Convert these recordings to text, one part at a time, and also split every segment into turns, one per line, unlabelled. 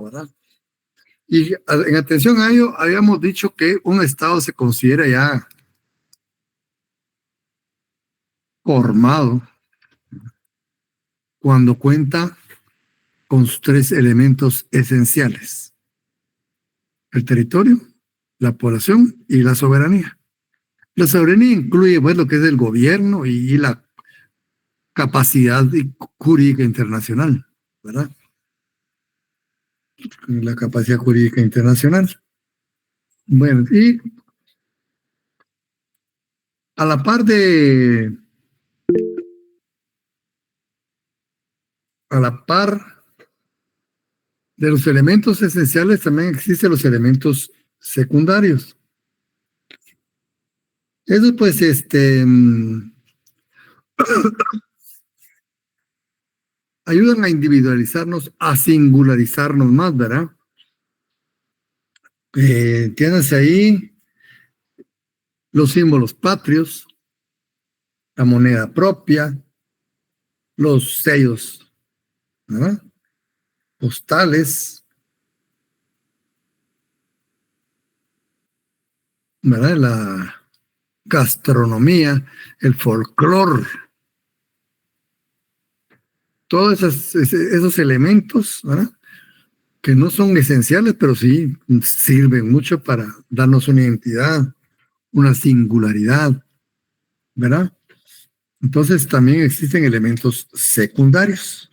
¿verdad? Y en atención a ello, habíamos dicho que un Estado se considera ya formado cuando cuenta con sus tres elementos esenciales: el territorio, la población y la soberanía. La soberanía incluye pues, lo que es el gobierno y la capacidad jurídica internacional, ¿verdad? La capacidad jurídica internacional. Bueno, y a la par de, a la par de los elementos esenciales, también existen los elementos secundarios. Eso pues, ayudan a individualizarnos, a singularizarnos más, ¿verdad? Tienes ahí los símbolos patrios, la moneda propia, los sellos, ¿verdad? Postales, ¿verdad? La gastronomía, el folclore, todos esos elementos, ¿verdad? Que no son esenciales, pero sí sirven mucho para darnos una identidad, una singularidad, ¿verdad? Entonces también existen elementos secundarios.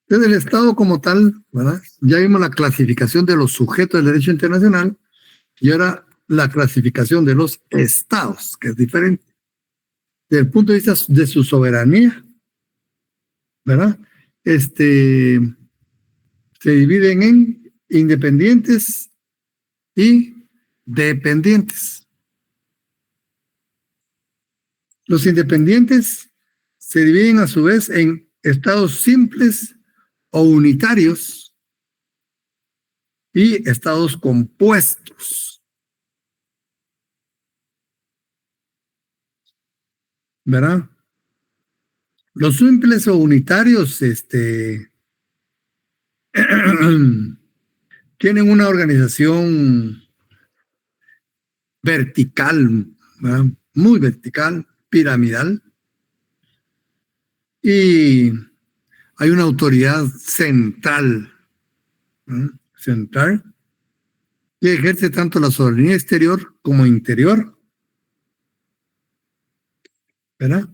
Entonces el Estado como tal, ¿verdad? Ya vimos la clasificación de los sujetos del derecho internacional y ahora la clasificación de los estados, que es diferente. Desde el punto de vista de su soberanía, ¿verdad? Se dividen en independientes y dependientes. Los independientes se dividen a su vez en estados simples o unitarios y estados compuestos, ¿verdad? Los simples o unitarios, tienen una organización vertical, ¿verdad? Muy vertical, piramidal, y hay una autoridad central, ¿verdad? Central, que ejerce tanto la soberanía exterior como interior, ¿verdad?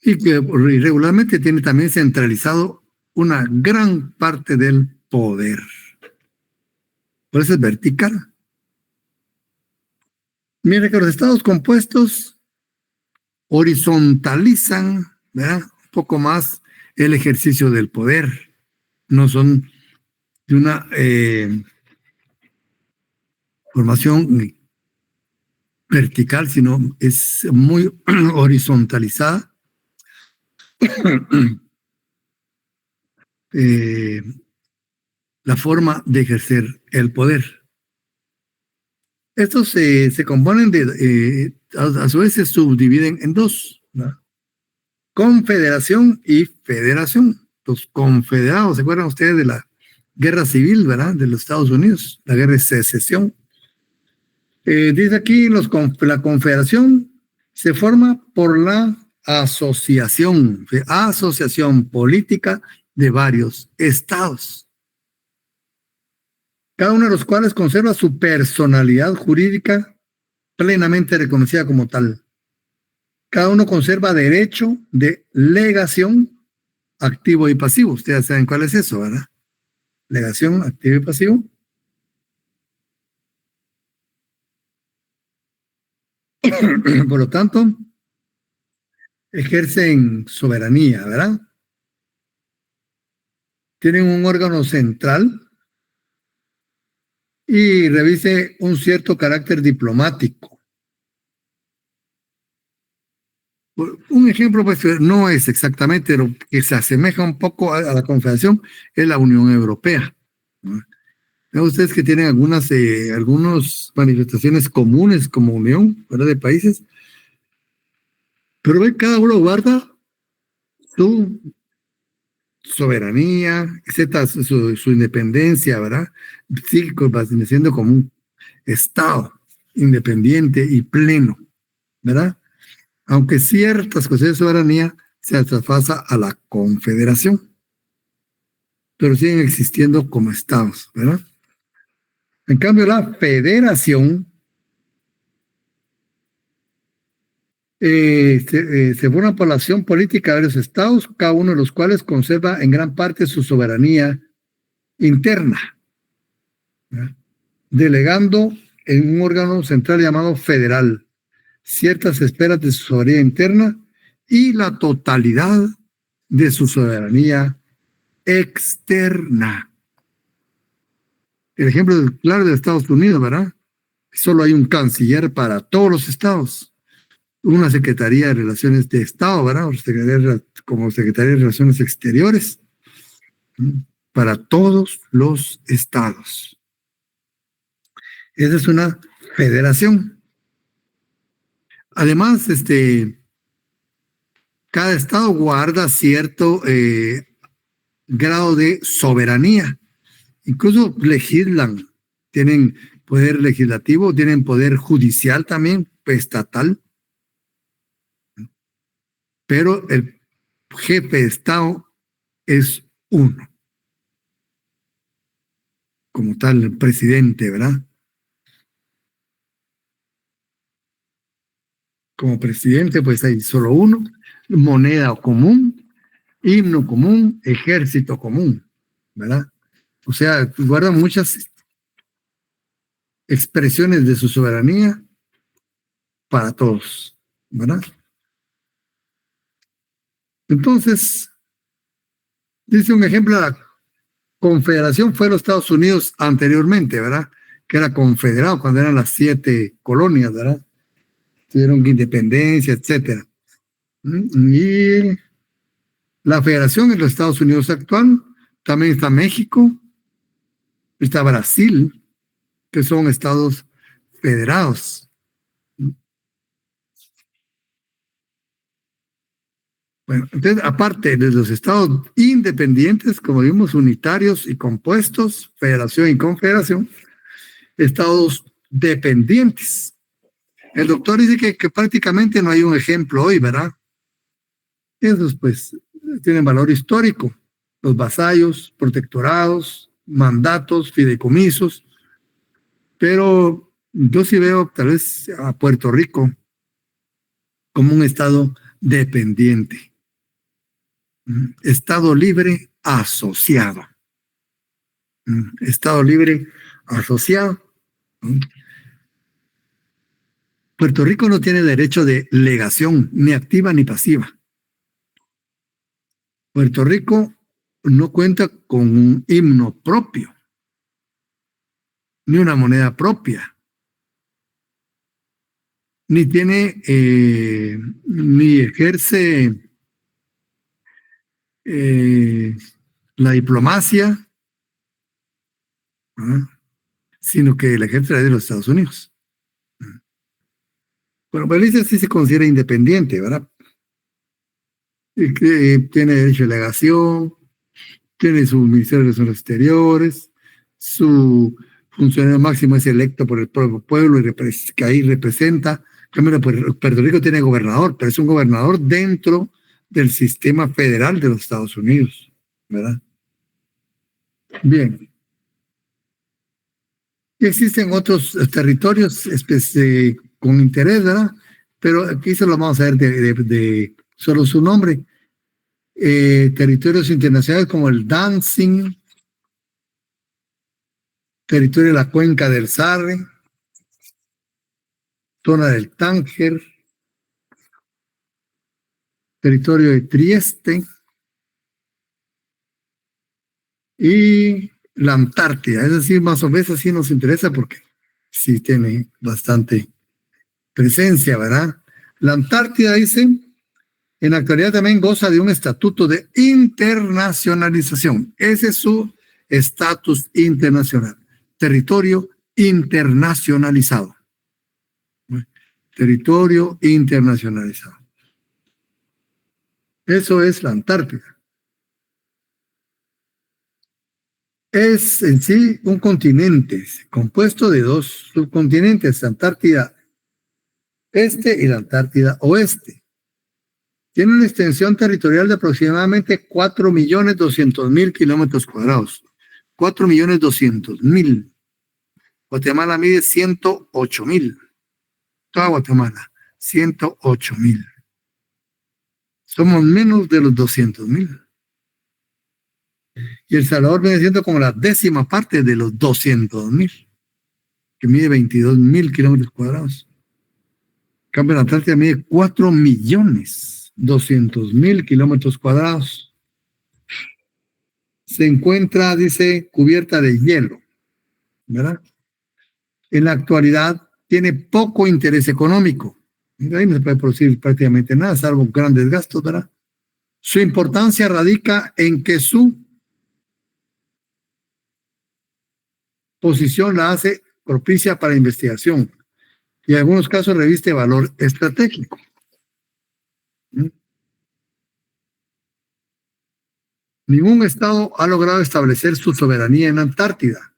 Y que regularmente tiene también centralizado una gran parte del poder. Por eso es vertical. Mira que los estados compuestos horizontalizan, ¿verdad? Un poco más el ejercicio del poder. No son de una formación vertical, sino es muy horizontalizada. La forma de ejercer el poder. Estos se componen a su vez se subdividen en dos, ¿verdad? Confederación y federación. Los confederados, ¿se acuerdan ustedes de la guerra civil, ¿verdad? De los Estados Unidos, la guerra de secesión. Dice aquí, la confederación se forma por la asociación política de varios estados, cada uno de los cuales conserva su personalidad jurídica plenamente reconocida como tal. Cada uno conserva derecho de legación activo y pasivo. Ustedes saben cuál es eso, ¿verdad? Legación, activo y pasivo. Por lo tanto, ejercen soberanía, ¿verdad? Tienen un órgano central y reviste un cierto carácter diplomático. Un ejemplo, pues, no es exactamente lo que se asemeja un poco a la Confederación, es la Unión Europea. Vean ustedes que tienen algunas manifestaciones comunes como unión, ¿verdad? De países, pero ve, cada uno guarda su soberanía, etcétera, su independencia, ¿verdad? Sigue siendo como un Estado independiente y pleno, ¿verdad? Aunque ciertas cosas de soberanía se traspasa a la confederación, pero siguen existiendo como estados, ¿verdad? En cambio, la federación se forma por la acción política de varios estados, cada uno de los cuales conserva en gran parte su soberanía interna, ¿verdad? Delegando en un órgano central llamado federal ciertas esferas de su soberanía interna y la totalidad de su soberanía externa. El ejemplo claro de Estados Unidos, ¿verdad? Solo hay un canciller para todos los estados, una Secretaría de Relaciones de Estado, ¿verdad? Como Secretaría de Relaciones Exteriores, para todos los estados. Esa es una federación. Además, cada estado guarda cierto grado de soberanía. Incluso legislan, tienen poder legislativo, tienen poder judicial también, estatal, pero el jefe de Estado es uno, como tal, el presidente, ¿verdad? Como presidente, pues hay solo uno, moneda común, himno común, ejército común, ¿verdad? O sea, guardan muchas expresiones de su soberanía para todos, ¿verdad? Entonces, dice un ejemplo, la confederación fue los Estados Unidos anteriormente, ¿verdad? Que era confederado cuando eran las 7 colonias, ¿verdad? Tuvieron independencia, etcétera. Y la federación en los Estados Unidos actual, también está México, está Brasil, que son estados federados. Bueno, entonces, aparte de los estados independientes, como vimos, unitarios y compuestos, federación y confederación, estados dependientes. El doctor dice que prácticamente no hay un ejemplo hoy, ¿verdad? Esos pues tienen valor histórico. Los vasallos, protectorados, mandatos, fideicomisos, pero yo sí veo tal vez a Puerto Rico como un estado dependiente. Estado libre asociado. Estado libre asociado. Puerto Rico no tiene derecho de legación, ni activa ni pasiva. Puerto Rico no cuenta con un himno propio, ni una moneda propia, ni tiene, ni ejerce la diplomacia, ¿verdad? Sino que la ejerce de los Estados Unidos. Bueno, Belice sí se considera independiente, ¿verdad? Y que tiene derecho de legación, tiene su Ministerio de Relaciones Exteriores, su funcionario máximo es electo por el propio pueblo y que ahí representa. Puerto Rico tiene gobernador, pero es un gobernador dentro del sistema federal de los Estados Unidos, ¿verdad? Bien. Y existen otros territorios con interés, ¿verdad? Pero aquí se lo vamos a ver de solo su nombre. Territorios internacionales como el Dancing, territorio de la Cuenca del Sarre, zona del Tánger, territorio de Trieste y la Antártida. Es decir, más o menos así nos interesa porque sí tiene bastante presencia, ¿verdad? La Antártida, dice, en la actualidad también goza de un estatuto de internacionalización. Ese es su estatus internacional. Territorio internacionalizado. Territorio internacionalizado. Eso es la Antártida. Es en sí un continente compuesto de dos subcontinentes, Antártida Este y la Antártida Oeste. Tiene una extensión territorial de aproximadamente 4.200.000 kilómetros cuadrados. 4.200.000. Guatemala mide 108.000. Toda Guatemala, 108.000. Somos menos de los 200.000. Y El Salvador viene siendo como la 10ª parte de los 200.000, que mide 22.000 kilómetros cuadrados. En cambio, la Antártida mide 4.200.000 kilómetros cuadrados. Se encuentra, dice, cubierta de hielo, ¿verdad? En la actualidad tiene poco interés económico. Ahí no se puede producir prácticamente nada, salvo grandes gastos, ¿verdad? Su importancia radica en que su posición la hace propicia para investigación y en algunos casos reviste valor estratégico. Ningún estado ha logrado establecer su soberanía en Antártida,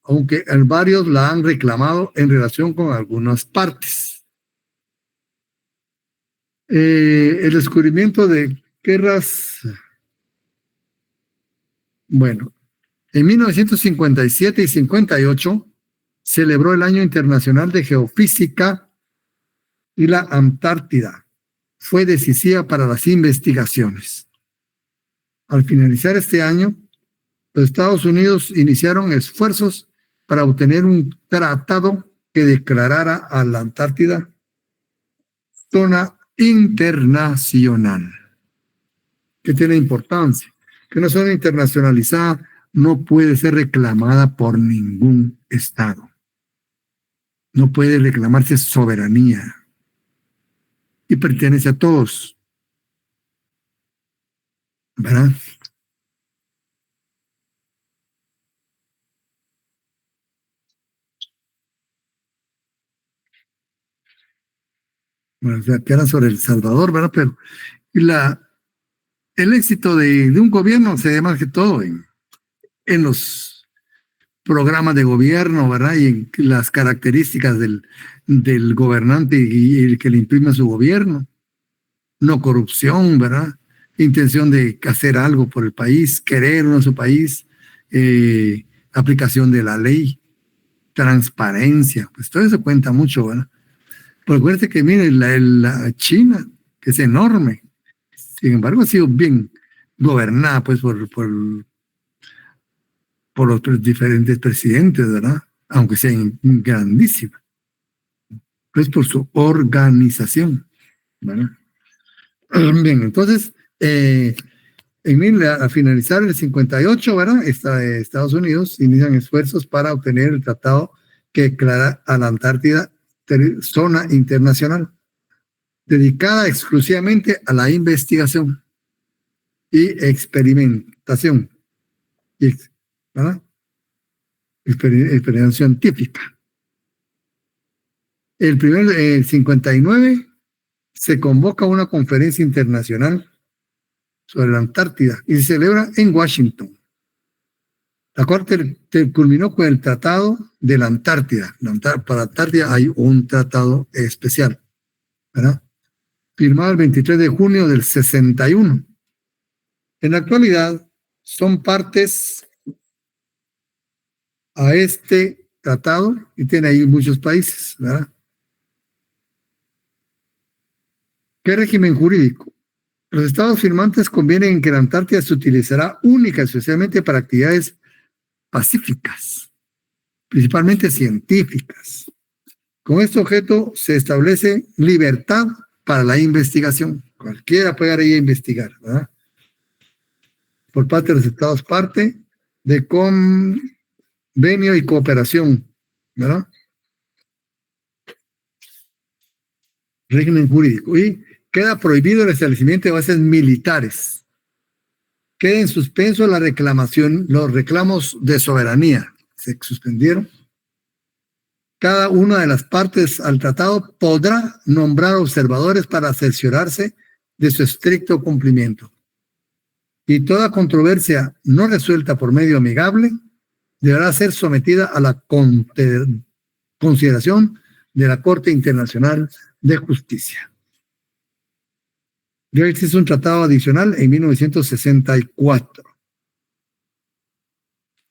aunque varios la han reclamado en relación con algunas partes. El descubrimiento de guerras, bueno, en 1957 y 58 celebró el Año Internacional de Geofísica y la Antártida fue decisiva para las investigaciones. Al finalizar este año, los Estados Unidos iniciaron esfuerzos para obtener un tratado que declarara a la Antártida zona internacional, que tiene importancia, que una zona internacionalizada no puede ser reclamada por ningún estado. No puede reclamarse soberanía y pertenece a todos, ¿verdad? Bueno, o sea, que era sobre El Salvador, ¿verdad? Pero el éxito de un gobierno se da más que todo en los programas de gobierno, ¿verdad? Y en las características del gobernante y el que le imprime su gobierno. No corrupción, ¿verdad? Intención de hacer algo por el país, querer uno a su país, aplicación de la ley, transparencia, pues todo eso cuenta mucho, ¿verdad? Pero acuérdate que, mire, la China, que es enorme, sin embargo ha sido bien gobernada, pues, por los diferentes presidentes, ¿verdad? Aunque sea grandísima, pues por su organización, ¿verdad? Bien, entonces, a finalizar el 58, ¿verdad? Estados Unidos inician esfuerzos para obtener el tratado que declara a la Antártida zona internacional, dedicada exclusivamente a la investigación y experimentación, ¿verdad? Experimentación científica. El 59 se convoca una conferencia internacional sobre la Antártida y se celebra en Washington. La cual culminó con el Tratado de la Antártida. Para la Antártida hay un tratado especial, ¿verdad? Firmado el 23 de junio del 61. En la actualidad son partes a este tratado y tiene ahí muchos países, ¿verdad? ¿Qué régimen jurídico? Los estados firmantes convienen en que la Antártida se utilizará única y especialmente para actividades pacíficas, principalmente científicas. Con este objeto se establece libertad para la investigación. Cualquiera puede ir ahí a investigar, ¿verdad? Por parte de los estados, parte de convenio y cooperación, ¿verdad? Régimen jurídico. Y queda prohibido el establecimiento de bases militares. Queda en suspenso la reclamación, los reclamos de soberanía. Se suspendieron. Cada una de las partes al tratado podrá nombrar observadores para cerciorarse de su estricto cumplimiento. y toda controversia no resuelta por medio amigable deberá ser sometida a la consideración de la Corte Internacional de Justicia. Ya existe un tratado adicional en 1964.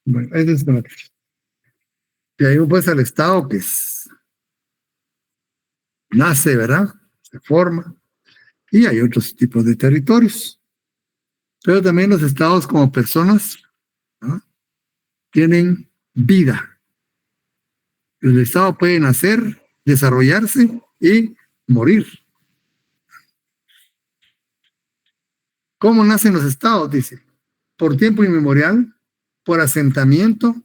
Bueno, ese es lo que... Y ahí pues el Estado que nace, ¿verdad? Se forma. Y hay otros tipos de territorios. Pero también los estados como personas, ¿no?, tienen vida. El estado puede nacer, desarrollarse y morir. ¿Cómo nacen los estados? Dice, por tiempo inmemorial, por asentamiento,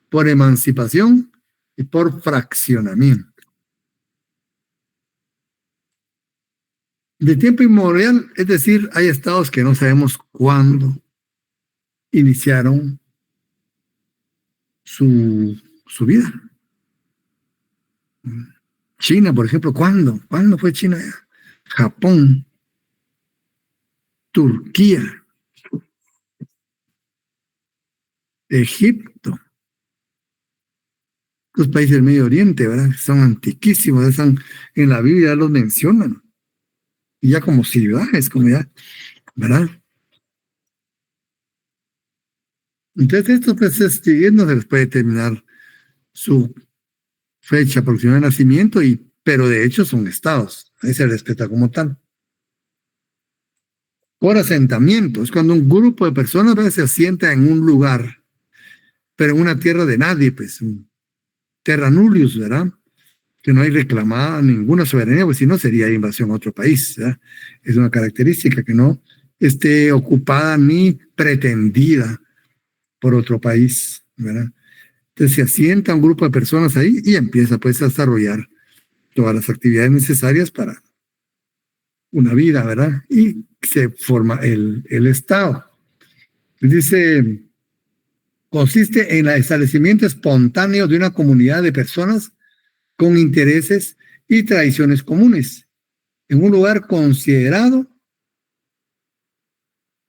por emancipación y por fraccionamiento. De tiempo inmemorial, es decir, hay estados que no sabemos cuándo iniciaron su vida. China, por ejemplo, ¿cuándo? ¿Cuándo fue China? Japón, Turquía, Egipto, los países del Medio Oriente, ¿verdad? Son antiquísimos, están en la Biblia, los mencionan, y ya como ciudades, como ya, ¿verdad? Entonces, estos pues, no se les puede determinar su fecha aproximada de nacimiento, pero de hecho son estados, ahí se respeta como tal. Por asentamiento, es cuando un grupo de personas, ¿verdad?, se asienta en un lugar, pero en una tierra de nadie, pues, terra nullius, ¿verdad? Que no hay reclamada ninguna soberanía, pues si no sería invasión a otro país, ¿verdad? Es una característica que no esté ocupada ni pretendida por otro país, ¿verdad? Entonces se asienta un grupo de personas ahí y empieza pues a desarrollar todas las actividades necesarias para una vida, ¿verdad? Y se forma el Estado. Dice, consiste en el establecimiento espontáneo de una comunidad de personas con intereses y tradiciones comunes, en un lugar considerado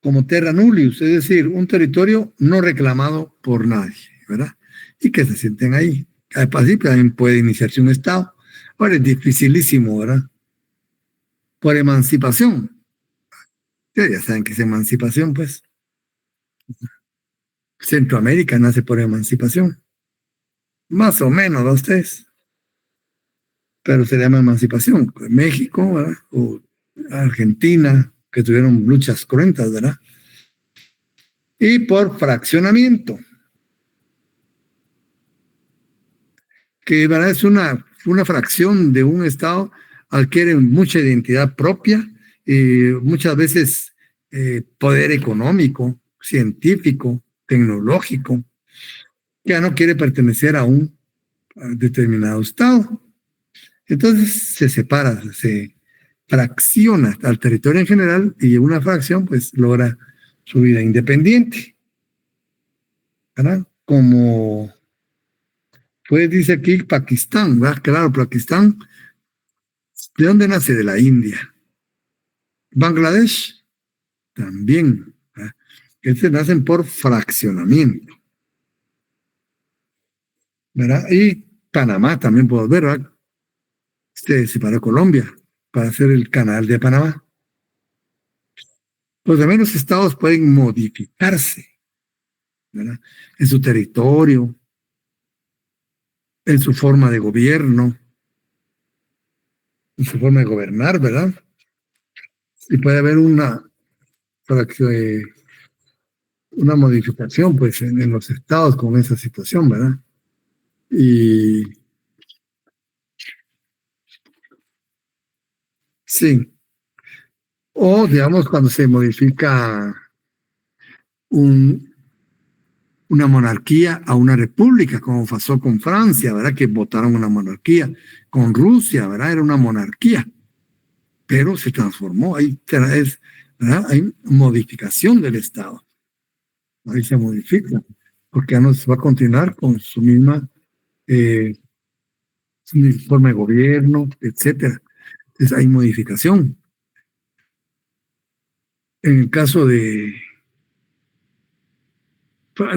como terra nullius, es decir, un territorio no reclamado por nadie, ¿verdad? Y que se sienten ahí. Al principio también puede iniciarse un Estado. Ahora es dificilísimo, ¿verdad? Por emancipación. Ya saben que es emancipación, pues. Centroamérica nace por emancipación. Más o menos, ¿no? Ustedes? Pero se llama emancipación. México, ¿verdad? O Argentina, que tuvieron luchas cruentas, ¿verdad? Y por fraccionamiento, que ¿verdad?, es una fracción de un Estado, adquiere mucha identidad propia y muchas veces poder económico, científico, tecnológico, ya no quiere pertenecer a un determinado Estado. Entonces se separa, se fracciona al territorio en general y una fracción pues logra su vida independiente, ¿verdad? Como pues dice aquí Pakistán, ¿verdad? Claro, Pakistán, ¿de dónde nace? De la India. Bangladesh también, ¿verdad? Estos nacen por fraccionamiento, ¿verdad? Y Panamá también puedo ver, ¿verdad? Se separó Colombia para hacer el canal de Panamá. Los demás los estados pueden modificarse, ¿verdad?, en su territorio, en su forma de gobierno, en su forma de gobernar, ¿verdad? Y puede haber una modificación, pues, en los estados con esa situación, ¿verdad? Y sí, o digamos cuando se modifica una monarquía a una república, como pasó con Francia, ¿verdad? Que votaron una monarquía. Con Rusia, ¿verdad? Era una monarquía, pero se transformó. ¿verdad? Hay modificación del Estado. Ahí se modifica, porque ya no se va a continuar con su misma forma de gobierno, etcétera. Entonces hay modificación. En el caso de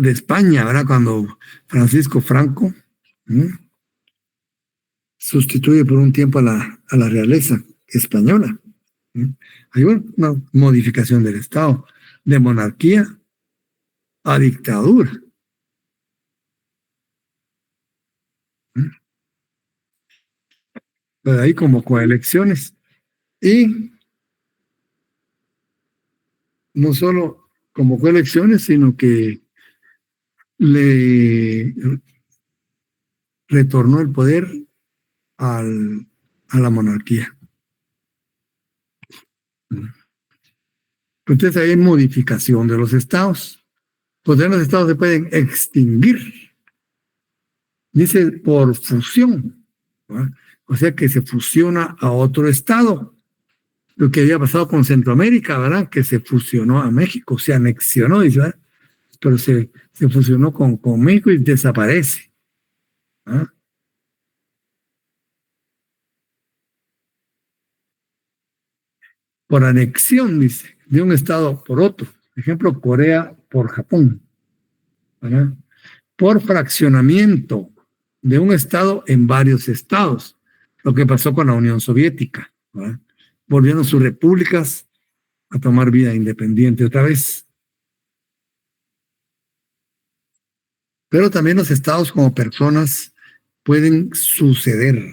de España, ¿verdad? Cuando Francisco Franco sustituye por un tiempo a la realeza española. Hay una modificación del Estado, de monarquía a dictadura. Pero ahí como coelecciones. Y no solo como coelecciones, sino que le retornó el poder a la monarquía. Entonces hay modificación de los estados. Pues los estados se pueden extinguir. Dice por fusión. ¿verdad? O sea que se fusiona a otro estado. Lo que había pasado con Centroamérica, ¿verdad? Que se fusionó a México, se anexionó, dice, ¿verdad? Pero se fusionó con México y desaparece. ¿verdad? Por anexión, dice, de un estado por otro. Por ejemplo, Corea por Japón. ¿verdad? Por fraccionamiento de un estado en varios estados. Lo que pasó con la Unión Soviética. ¿verdad? Volviendo sus repúblicas a tomar vida independiente otra vez. Pero también los estados como personas pueden suceder.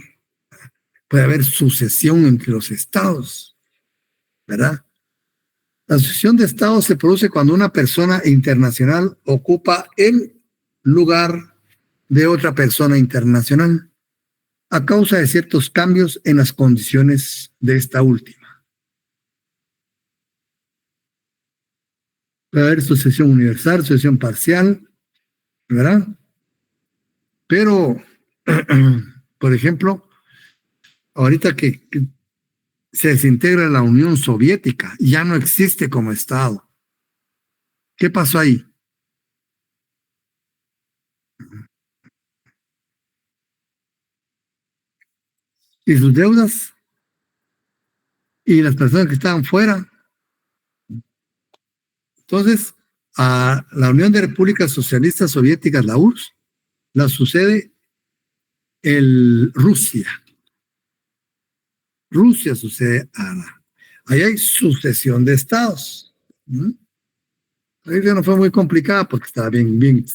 Puede haber sucesión entre los estados, ¿verdad? La sucesión de estados se produce cuando una persona internacional ocupa el lugar de otra persona internacional a causa de ciertos cambios en las condiciones de esta última. Puede haber sucesión universal, sucesión parcial, ¿verdad? Pero, por ejemplo, ahorita que se desintegra la Unión Soviética, ya no existe como Estado. ¿Qué pasó ahí? Y sus deudas y las personas que estaban fuera. Entonces, a la Unión de Repúblicas Socialistas Soviéticas, la URSS, la sucede Rusia. Rusia sucede a la. Ahí hay sucesión de estados. Ahí ya no fue muy complicada porque estaba bien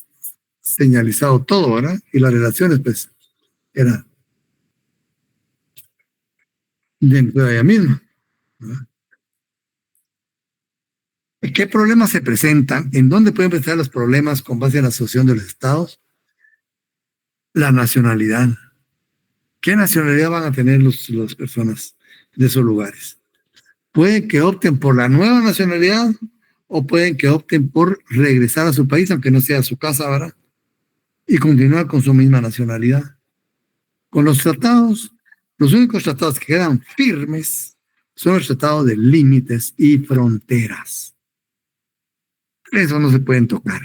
señalizado todo, ¿verdad? Y las relaciones, pues, eran dentro de ella misma. ¿verdad? ¿Qué problemas se presentan? ¿En dónde pueden presentar los problemas con base en la asociación de los estados? La nacionalidad. ¿Qué nacionalidad van a tener las personas de esos lugares? Pueden que opten por la nueva nacionalidad o pueden que opten por regresar a su país, aunque no sea su casa, ¿verdad? Y continuar con su misma nacionalidad. Con los tratados, los únicos tratados que quedan firmes son los tratados de límites y fronteras. Eso no se pueden tocar.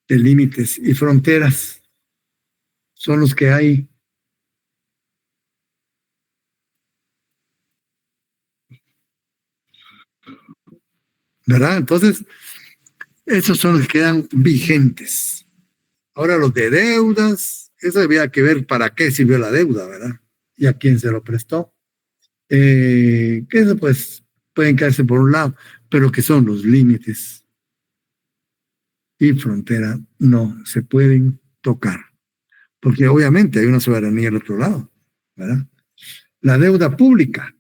De límites y fronteras son los que hay. ¿Verdad? Entonces, esos son los que quedan vigentes. Ahora los de deudas, eso había que ver para qué sirvió la deuda, ¿verdad? Y a quién se lo prestó. Que eso pues pueden caerse por un lado, pero que son los límites y frontera no se pueden tocar, porque obviamente hay una soberanía al otro lado, ¿verdad? La deuda pública,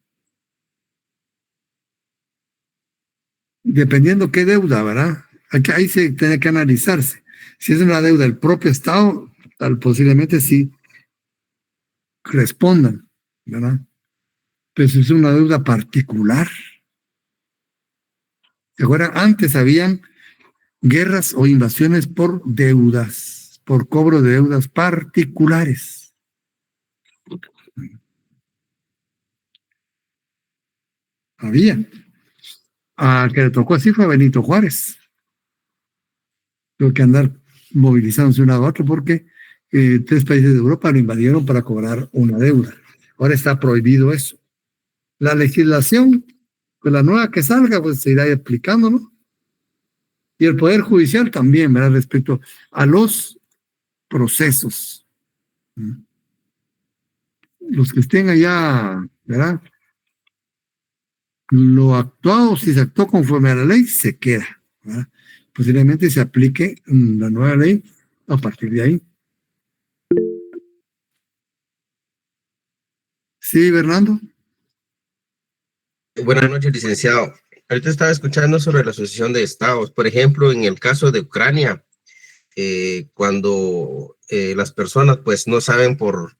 dependiendo qué deuda, ¿verdad? Ahí se tiene que analizarse. Si es una deuda del propio Estado, tal posiblemente sí respondan, ¿verdad? Pero si es una deuda particular, ¿se acuerdan? Antes habían guerras o invasiones por deudas, por cobro de deudas particulares. Había. A que le tocó así fue a Benito Juárez. Tuvo que andar movilizándose de un lado a otro porque 3 países de Europa lo invadieron para cobrar una deuda. Ahora está prohibido eso. La legislación, pues la nueva que salga, pues se irá explicando, ¿no? Y el Poder Judicial también, ¿verdad? Respecto a los procesos. Los que estén allá, ¿verdad? Lo actuado, si se actuó conforme a la ley, se queda, ¿verdad? Posiblemente se aplique la nueva ley a partir de ahí. Sí, Bernardo.
Buenas noches, licenciado. Ahorita estaba escuchando sobre la asociación de estados. Por ejemplo, en el caso de Ucrania, cuando las personas pues no saben por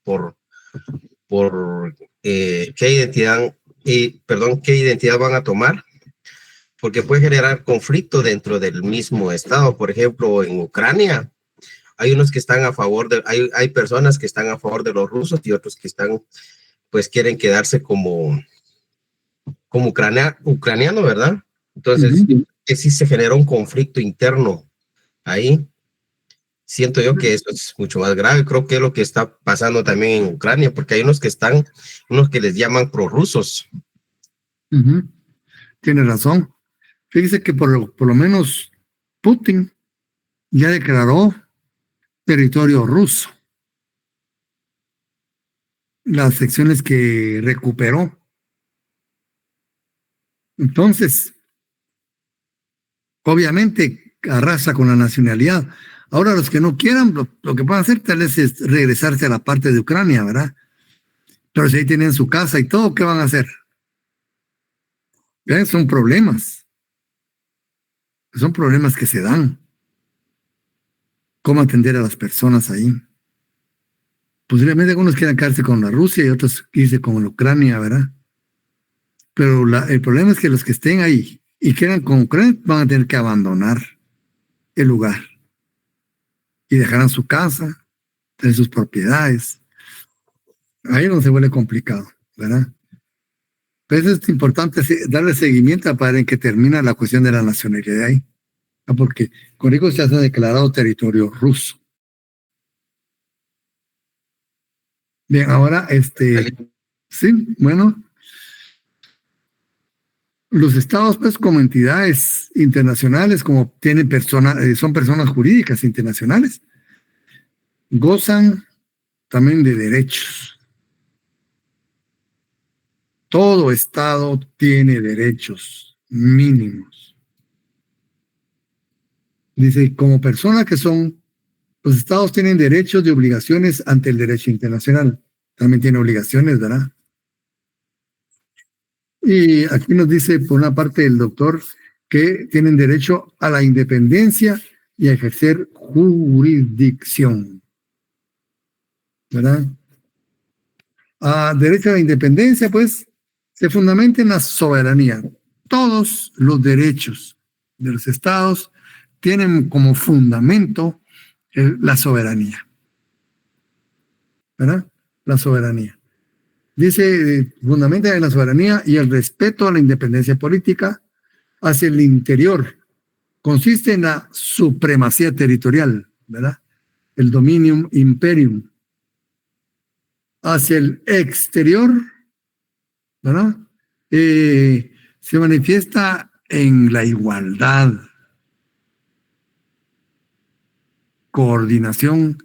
qué identidad, qué identidad van a tomar, porque puede generar conflicto dentro del mismo estado. Por ejemplo, en Ucrania hay unos que están a favor hay personas que están a favor de los rusos y otros que están, pues quieren quedarse como ucraniano, ¿verdad? Entonces, que sí se genera un conflicto interno ahí. Siento yo que eso es mucho más grave. Creo que es lo que está pasando también en Ucrania, porque hay unos que les llaman prorrusos.
Tiene razón. Fíjese que por lo menos Putin ya declaró territorio ruso. Las secciones que recuperó. Entonces, obviamente arrasa con la nacionalidad. Ahora los que no quieran, lo que pueden hacer tal vez es regresarse a la parte de Ucrania, ¿verdad? Pero si ahí tienen su casa y todo, ¿qué van a hacer? ¿Ven? Son problemas. Son problemas que se dan. ¿Cómo atender a las personas ahí? Posiblemente algunos quieran quedarse con la Rusia y otros irse con la Ucrania, ¿verdad? Pero el problema es que los que estén ahí y quieran con Ucrania van a tener que abandonar el lugar y dejarán su casa, tener sus propiedades. Ahí es donde se vuelve complicado, ¿verdad? Pero es importante darle seguimiento para en que termina la cuestión de la nacionalidad ahí, ¿no? Porque con ello se ha declarado territorio ruso. Bien, ahora, sí, bueno, los estados, pues, como entidades internacionales, como tienen personas, son personas jurídicas internacionales, gozan también de derechos. Todo estado tiene derechos mínimos. Dice, como personas que son, los estados tienen derechos y obligaciones ante el derecho internacional. También tiene obligaciones, ¿verdad? Y aquí nos dice, por una parte, el doctor que tienen derecho a la independencia y a ejercer jurisdicción, ¿verdad? A derecho a la independencia, pues, se fundamenta en la soberanía. Todos los derechos de los estados tienen como fundamento la soberanía, ¿verdad? La soberanía. Dice, fundamenta en la soberanía y el respeto a la independencia política hacia el interior. Consiste en la supremacía territorial, ¿verdad? El dominium imperium. Hacia el exterior, ¿verdad? Se manifiesta en la igualdad, coordinación,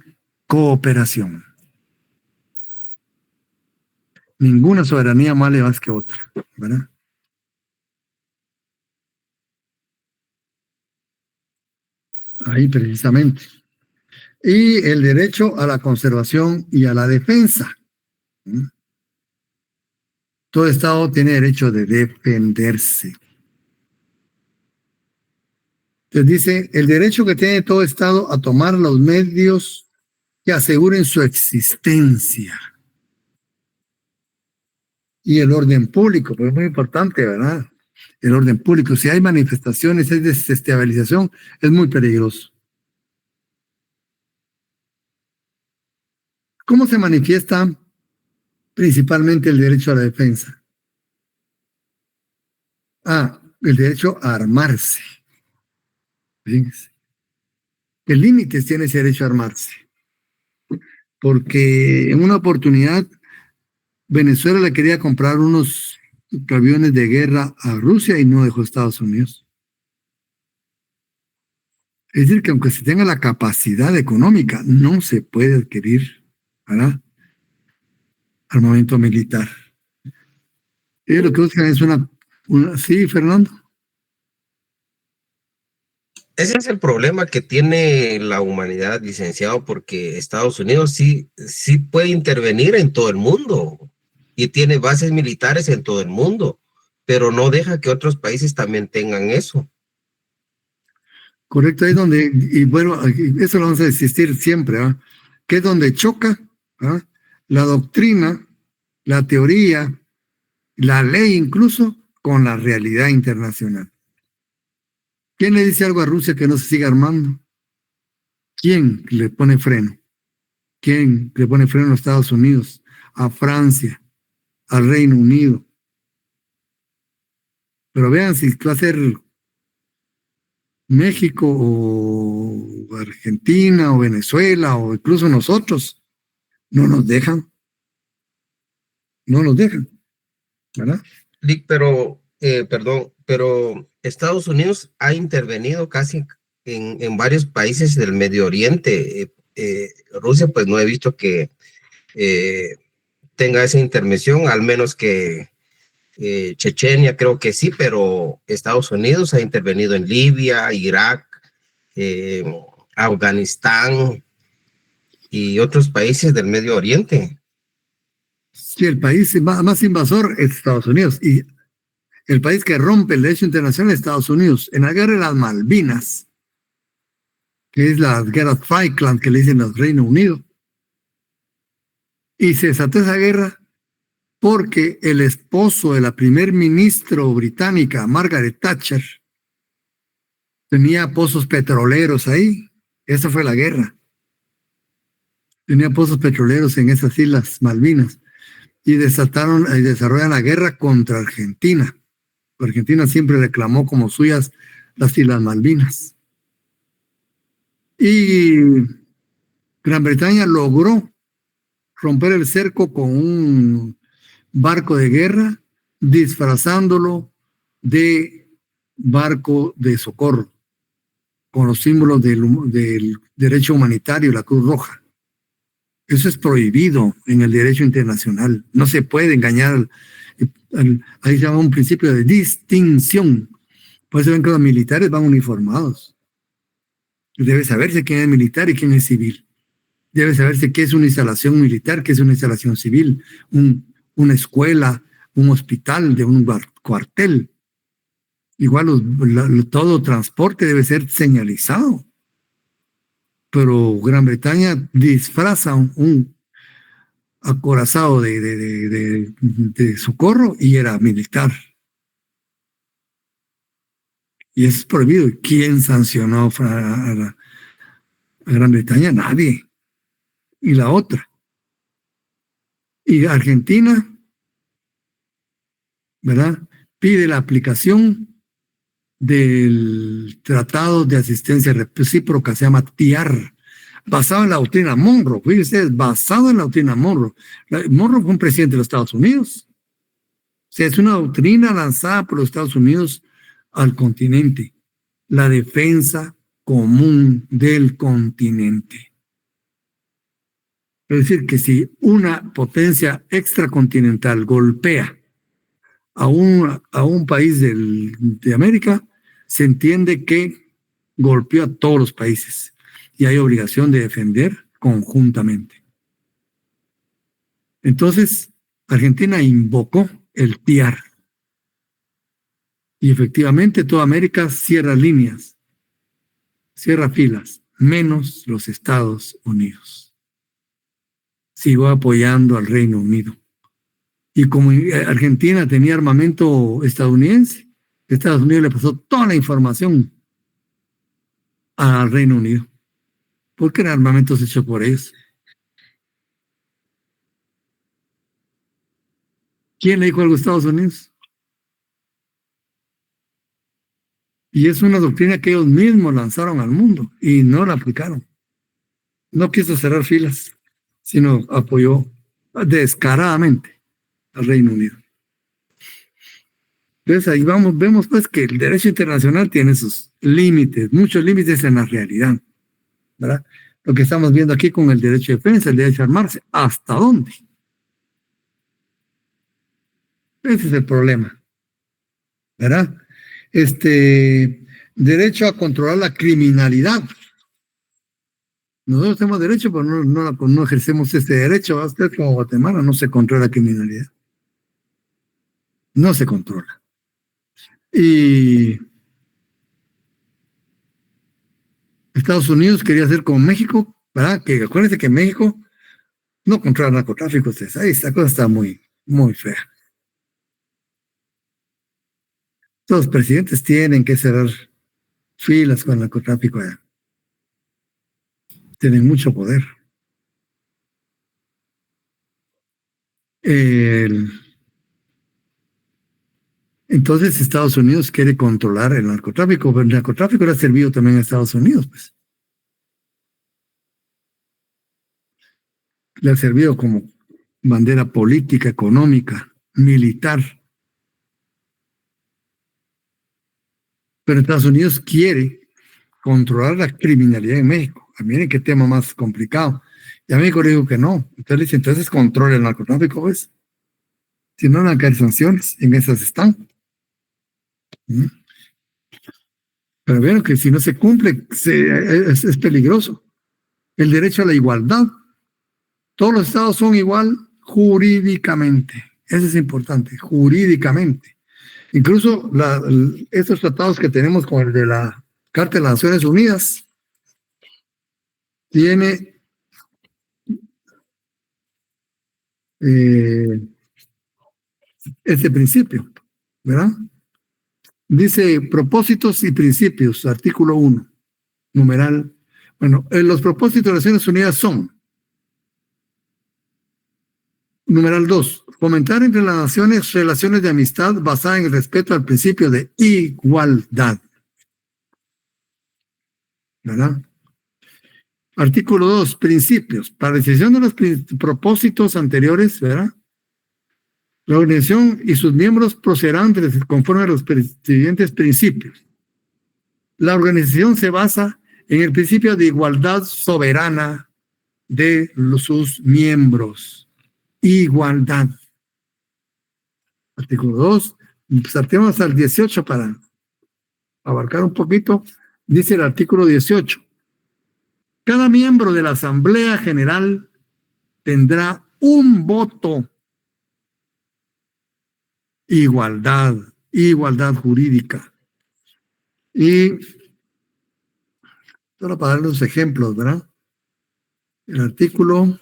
cooperación. Ninguna soberanía vale más que otra, ¿verdad? Ahí precisamente. Y el derecho a la conservación y a la defensa. Todo Estado tiene derecho de defenderse. Entonces dice, el derecho que tiene todo Estado a tomar los medios que aseguren su existencia. Y el orden público, pues es muy importante, ¿verdad? El orden público. Si hay manifestaciones, hay desestabilización, es muy peligroso. ¿Cómo se manifiesta principalmente el derecho a la defensa? El derecho a armarse. Fíjense. ¿Qué límites tiene ese derecho a armarse? Porque en una oportunidad Venezuela le quería comprar unos aviones de guerra a Rusia y no dejó Estados Unidos. Es decir, que aunque se tenga la capacidad económica, no se puede adquirir, ¿verdad?, armamento militar. Ellos lo que buscan es sí, Fernando.
Ese es el problema que tiene la humanidad, licenciado, porque Estados Unidos sí puede intervenir en todo el mundo y tiene bases militares en todo el mundo, pero no deja que otros países también tengan eso.
Correcto, ahí es donde, y bueno, eso lo vamos a insistir siempre, ¿verdad?, que es donde choca, ¿verdad?, la doctrina, la teoría, la ley incluso, con la realidad internacional. ¿Quién le dice algo a Rusia que no se siga armando? ¿Quién le pone freno? ¿Quién le pone freno a Estados Unidos, a Francia, al Reino Unido? Pero vean si va a ser México o Argentina o Venezuela o incluso nosotros. No nos dejan, ¿verdad?
Pero, perdón, pero Estados Unidos ha intervenido casi en varios países del Medio Oriente. Rusia, pues no he visto que tenga esa intervención, al menos que Chechenia creo que sí, pero Estados Unidos ha intervenido en Libia, Irak, eh, Afganistán y otros países del Medio Oriente.
Sí, el país más invasor es Estados Unidos y el país que rompe el derecho internacional es Estados Unidos. En la guerra de las Malvinas, que es la guerra Falkland que le dicen al Reino Unido, y se desató esa guerra porque el esposo de la primer ministro británica, Margaret Thatcher, tenía pozos petroleros ahí. Esa fue la guerra. Tenía pozos petroleros en esas islas Malvinas y desarrollan la guerra contra Argentina. Argentina siempre reclamó como suyas las Islas Malvinas. Y Gran Bretaña logró romper el cerco con un barco de guerra, disfrazándolo de barco de socorro, con los símbolos del derecho humanitario, la Cruz Roja. Eso es prohibido en el derecho internacional. No se puede engañar. Ahí se llama un principio de distinción. Por eso ven que los militares van uniformados. Debe saberse quién es militar y quién es civil. Debe saberse qué es una instalación militar, qué es una instalación civil, una escuela, un hospital, de un cuartel. Igual todo transporte debe ser señalizado. Pero Gran Bretaña disfraza un acorazado de socorro y era militar. Y eso es prohibido. ¿Quién sancionó a Gran Bretaña? Nadie. Y la otra. Y Argentina, ¿verdad?, pide la aplicación del Tratado de Asistencia Recíproca, se llama TIAR, basado en la doctrina Monroe. Fíjense, basado en la doctrina Monroe. Monroe fue un presidente de los Estados Unidos. O sea, es una doctrina lanzada por los Estados Unidos al continente. La defensa común del continente. Es decir, que si una potencia extracontinental golpea a un país de América, se entiende que golpeó a todos los países y hay obligación de defender conjuntamente. Entonces, Argentina invocó el TIAR y efectivamente toda América cierra líneas, cierra filas, menos los Estados Unidos. Siguió apoyando al Reino Unido. Y como Argentina tenía armamento estadounidense, Estados Unidos le pasó toda la información al Reino Unido, porque eran armamentos hechos por ellos. ¿Quién le dijo algo a Estados Unidos? Y es una doctrina que ellos mismos lanzaron al mundo y no la aplicaron. No quiso cerrar filas, sino apoyó descaradamente al Reino Unido. Entonces ahí vemos pues que el derecho internacional tiene sus límites, muchos límites en la realidad, ¿verdad? Lo que estamos viendo aquí con el derecho de defensa, el derecho a armarse, ¿hasta dónde? Ese es el problema, ¿verdad? Derecho a controlar la criminalidad. Nosotros tenemos derecho, pero no ejercemos este derecho. Usted como Guatemala no se controla la criminalidad. No se controla. Y Estados Unidos quería hacer como México, ¿verdad? Que acuérdense que México no controla el narcotráfico. Ahí esta cosa está muy, muy fea. Los presidentes tienen que cerrar filas con el narcotráfico allá. Tienen mucho poder. Entonces Estados Unidos quiere controlar el narcotráfico, pero el narcotráfico le ha servido también a Estados Unidos, pues. Le ha servido como bandera política, económica, militar. Pero Estados Unidos quiere controlar la criminalidad en México. Miren qué tema más complicado. Y a México le digo que no. Entonces le dice, entonces controla el narcotráfico, pues. Si no, van a caer sanciones, en esas están. Pero bueno, que si no se cumple, es peligroso. El derecho a la igualdad. Todos los estados son igual jurídicamente. Eso es importante, jurídicamente. Incluso estos tratados que tenemos con el de la Carta de las Naciones Unidas, tiene este principio, ¿verdad? Dice propósitos y principios, artículo 1, numeral. Bueno, los propósitos de las Naciones Unidas son: numeral 2, fomentar entre las naciones relaciones de amistad basadas en el respeto al principio de igualdad. ¿Verdad? Artículo 2, principios. Para la decisión de los propósitos anteriores, ¿verdad? La organización y sus miembros procederán conforme a los siguientes principios. La organización se basa en el principio de igualdad soberana de sus miembros. Igualdad. Artículo 2. Saltemos al 18 para abarcar un poquito. Dice el artículo 18. Cada miembro de la Asamblea General tendrá un voto. Igualdad jurídica. Y solo para dar los ejemplos, ¿verdad? El artículo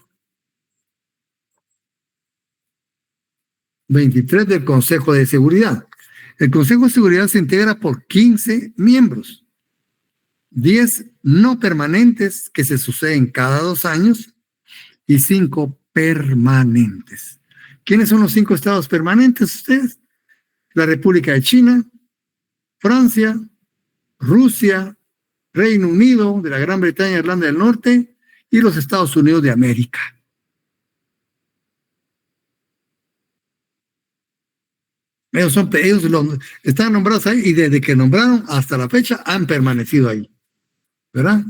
23 del Consejo de Seguridad. El Consejo de Seguridad se integra por 15 miembros, 10 no permanentes que se suceden cada 2 años y 5 permanentes. ¿Quiénes son los 5 estados permanentes ustedes? La República de China, Francia, Rusia, Reino Unido, de la Gran Bretaña, Irlanda del Norte y los Estados Unidos de América. Ellos están nombrados ahí y desde que nombraron hasta la fecha han permanecido ahí. ¿Verdad?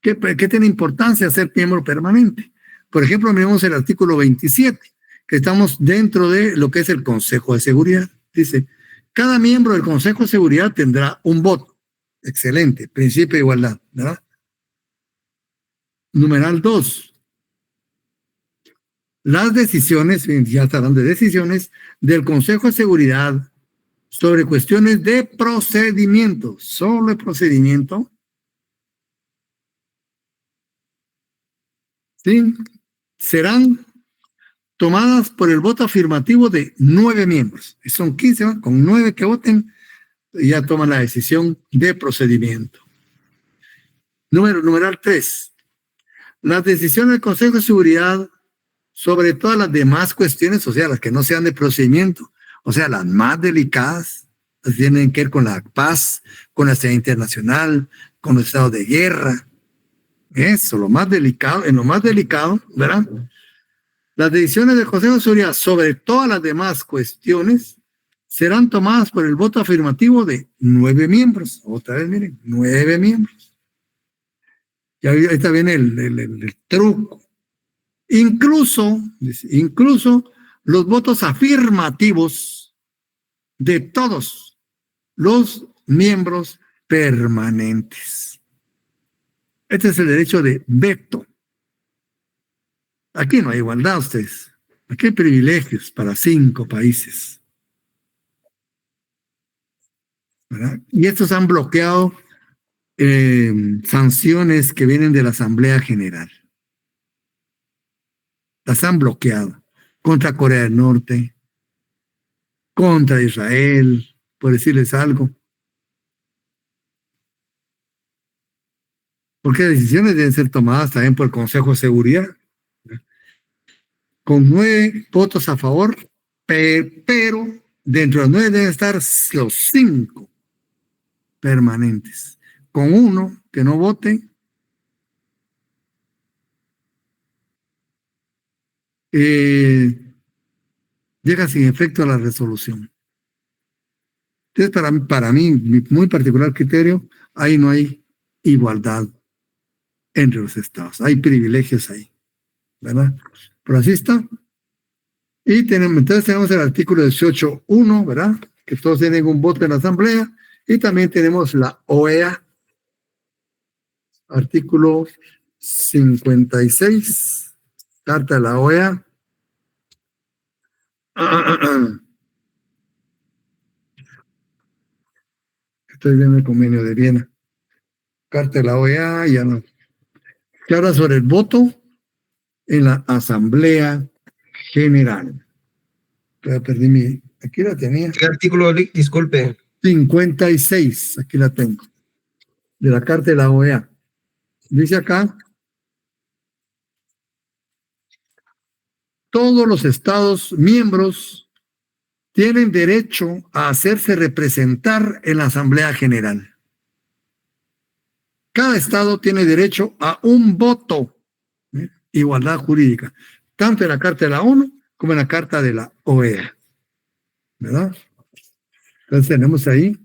¿Qué tiene importancia ser miembro permanente? Por ejemplo, miremos el artículo 27, que estamos dentro de lo que es el Consejo de Seguridad. Dice, cada miembro del Consejo de Seguridad tendrá un voto. Excelente, principio de igualdad, ¿verdad? Numeral 2. Las decisiones, ya estarán de decisiones, del Consejo de Seguridad sobre cuestiones de procedimiento, solo el procedimiento, ¿sí? Serán tomadas por el voto afirmativo de 9 miembros. Son 15, ¿no? Con 9 que voten, ya toman la decisión de procedimiento. Numeral 3. Las decisiones del Consejo de Seguridad sobre todas las demás cuestiones, o sea, las que no sean de procedimiento, o sea, las más delicadas, las tienen que ver con la paz, con la seguridad internacional, con los estados de guerra. Eso, lo más delicado, en lo más delicado, ¿verdad? Las decisiones del Consejo de Seguridad sobre todas las demás cuestiones serán tomadas por el voto afirmativo de 9 miembros. Otra vez, miren, 9 miembros. Y ahí está bien el truco. Incluso los votos afirmativos de todos los miembros permanentes. Este es el derecho de veto. Aquí no hay igualdad, ustedes. Aquí hay privilegios para 5 países. ¿Verdad? Y estos han bloqueado sanciones que vienen de la Asamblea General. Las han bloqueado contra Corea del Norte, contra Israel, por decirles algo. Porque decisiones deben ser tomadas también por el Consejo de Seguridad, con 9 votos a favor, pero dentro de los 9 deben estar los 5 permanentes. Con 1 que no vote, llega sin efecto a la resolución. Entonces, para mí, mi muy particular criterio, ahí no hay igualdad entre los estados. Hay privilegios ahí, ¿verdad? Pero así está. Y entonces tenemos el artículo 18.1, ¿verdad? Que todos tienen un voto en la asamblea. Y también tenemos la OEA, artículo 56, carta de la OEA. Estoy viendo el convenio de Viena. Carta de la OEA, ya no. Que habla sobre el voto en la Asamblea General. Ya perdí aquí la tenía.
¿Qué artículo, disculpe?
56, aquí la tengo. De la Carta de la OEA. Dice acá, todos los estados miembros tienen derecho a hacerse representar en la Asamblea General. Cada estado tiene derecho a un voto. Igualdad jurídica, tanto en la Carta de la ONU como en la Carta de la OEA. ¿Verdad? Entonces tenemos ahí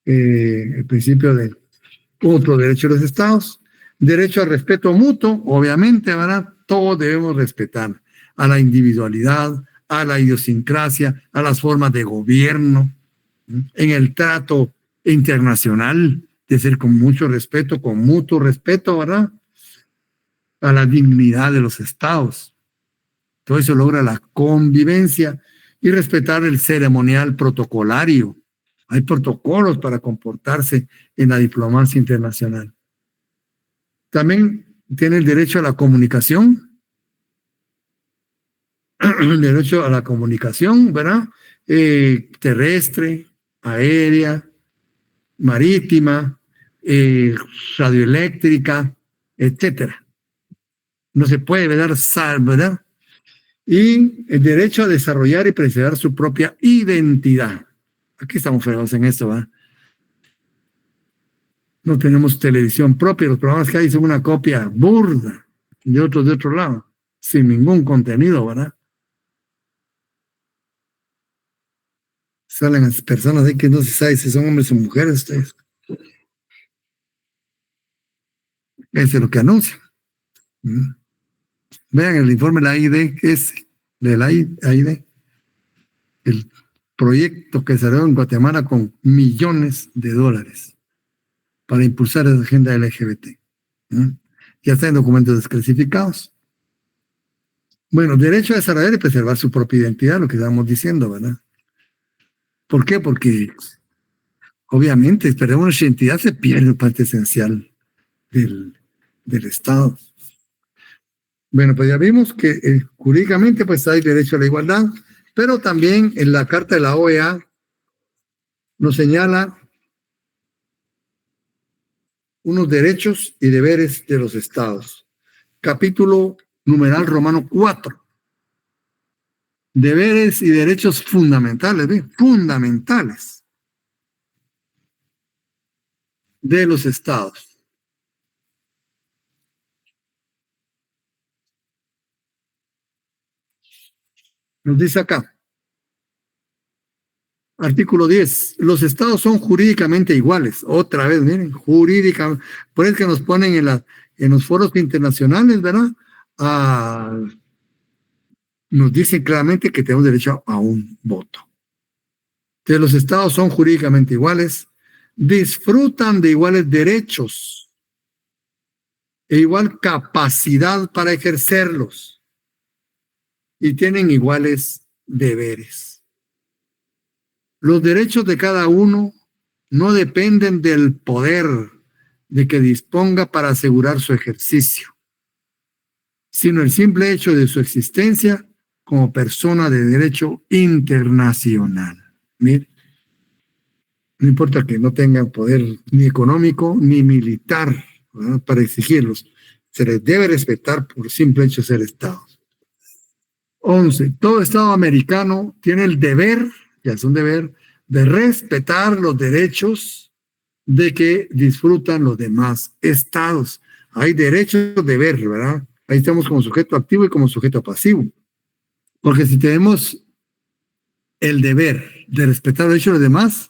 el principio de otro derecho de los estados, derecho al respeto mutuo, obviamente, ¿verdad? Todos debemos respetar a la individualidad, a la idiosincrasia, a las formas de gobierno, en el trato internacional, de ser con mucho respeto, con mutuo respeto, ¿verdad? A la dignidad de los estados. Todo eso logra la convivencia y respetar el ceremonial protocolario. Hay protocolos para comportarse en la diplomacia internacional. También tiene el derecho a la comunicación, el derecho a la comunicación, ¿verdad? Terrestre, aérea, marítima, radioeléctrica, etcétera. No se puede dar ¿verdad? Y el derecho a desarrollar y preservar su propia identidad. Aquí estamos fregados en esto, ¿verdad? No tenemos televisión propia, los programas que hay son una copia burda de otros de otro lado, sin ningún contenido, ¿verdad? Salen las personas ahí que no se sabe si son hombres o mujeres ustedes. Eso es lo que anuncian. Vean el informe de la AID, que es de la AID, el proyecto que salió en Guatemala con millones de dólares para impulsar esa agenda LGBT. Ya está en documentos desclasificados. Bueno, derecho a desarrollar y preservar su propia identidad, lo que estábamos diciendo, ¿verdad? ¿Por qué? Porque obviamente, perdemos nuestra identidad, se pierde parte esencial del Estado. Bueno, pues ya vimos que jurídicamente pues hay derecho a la igualdad, pero también en la Carta de la OEA nos señala unos derechos y deberes de los estados. Capítulo numeral romano 4. Deberes y derechos fundamentales, ¿ve? Fundamentales de los estados. Nos dice acá, Artículo 10. Los estados son jurídicamente iguales. Otra vez, miren, jurídicamente. Por eso que nos ponen en los foros internacionales, ¿verdad? Nos dicen claramente que tenemos derecho a un voto. Entonces, los estados son jurídicamente iguales, disfrutan de iguales derechos e igual capacidad para ejercerlos y tienen iguales deberes. Los derechos de cada uno no dependen del poder de que disponga para asegurar su ejercicio, sino el simple hecho de su existencia como persona de derecho internacional. Mire, no importa que no tengan poder ni económico ni militar, ¿verdad?, para exigirlos, se les debe respetar por simple hecho de ser estados. 11. Todo estado americano tiene el deber, ya es un deber, de respetar los derechos de que disfrutan los demás estados. Hay derechos de deber, ¿verdad? Ahí estamos como sujeto activo y como sujeto pasivo. Porque si tenemos el deber de respetar los derechos de los demás,